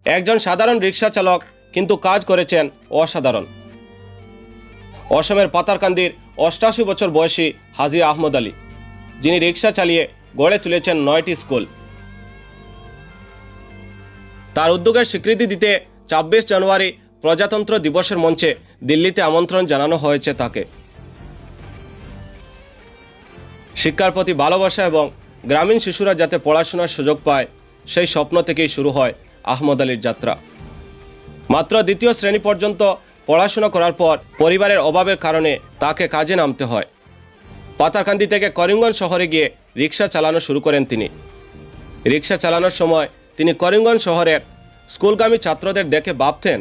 একজন সাধারণ রিক্সা চালক কিন্তু কাজ করেছেন অসাধারণ। অসমের পাতারকান্দির ৮৮ বছর বয়সী হাজী আহমদ আলী, যিনি রিক্সা চালিয়ে গড়ে তুলেছেন ৯টি স্কুল। তার উদ্যোগের স্বীকৃতি দিতে ২৬ জানুয়ারি প্রজাতন্ত্র দিবসের মঞ্চে দিল্লিতে আমন্ত্রণ জানানো হয়েছে তাকে। শিক্ষার প্রতি ভালোবাসা এবং গ্রামীণ শিশুরা যাতে পড়াশোনার সুযোগ পায়, সেই স্বপ্ন থেকেই শুরু হয় আহমদ আলীর যাত্রা। মাত্র দ্বিতীয় শ্রেণী পর্যন্ত পড়াশোনা করার পর পরিবারের অভাবের কারণে তাকে কাজে নামতে হয়। পাতারকান্দি থেকে করিমগঞ্জ শহরে গিয়ে রিক্সা চালানো শুরু করেন তিনি। রিক্সা চালানোর সময় তিনি করিমগঞ্জ শহরের স্কুলগামী ছাত্রদের দেখে ভাবতেন,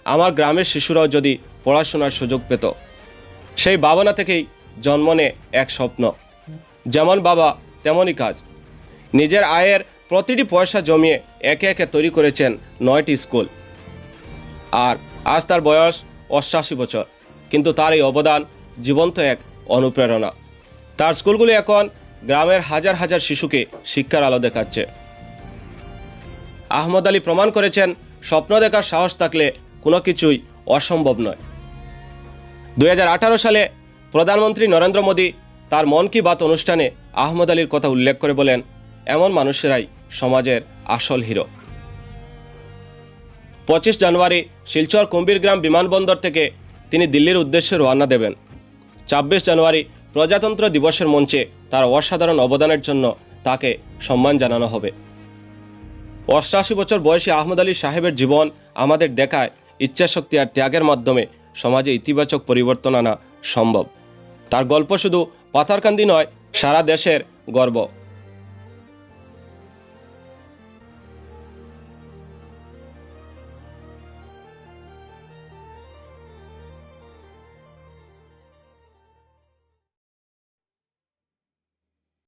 আমার গ্রামের শিশুরাও যদি পড়াশোনার সুযোগ পেত। সেই ভাবনা থেকেই জন্ম নেয় এক স্বপ্ন, যেমন বাবা তেমনই কাজ। নিজের আয়ের প্রতিটি পয়সা জমিয়ে একে একে তৈরি করেছেন ৯টি স্কুল। আর আজ তার বয়স ৮৮ বছর, কিন্তু তার এই অবদান জীবন্ত এক অনুপ্রেরণা। তার স্কুলগুলি এখন গ্রামের হাজার হাজার শিশুকে শিক্ষার আলো দেখাচ্ছে। আহমদ আলী প্রমাণ করেছেন, স্বপ্ন দেখার সাহস থাকলে কোনো কিছুই অসম্ভব নয়। ২০১৮ সালে প্রধানমন্ত্রী নরেন্দ্র মোদী তার মন কি বাত অনুষ্ঠানে আহমদ আলীর কথা উল্লেখ করে বলেন, এমন মানুষেরাই সমাজের আসল হিরো। ২৫ জানুয়ারি শিলচর কুম্ভীরগ্রাম বিমানবন্দর থেকে তিনি দিল্লির উদ্দেশ্যে রওনা দেবেন। ২৬ জানুয়ারি প্রজাতন্ত্র দিবসের মঞ্চে তার অসাধারণ অবদানের জন্য তাকে সম্মান জানানো হবে। ৮৮ বছর বয়সী আহমদ আলী সাহেবের জীবন আমাদের দেখায়, ইচ্ছাশক্তি আর ত্যাগের মাধ্যমে সমাজে ইতিবাচক পরিবর্তন আনা সম্ভব। তার গল্প শুধু পাথারকান্দি নয়, সারা দেশের গর্ব।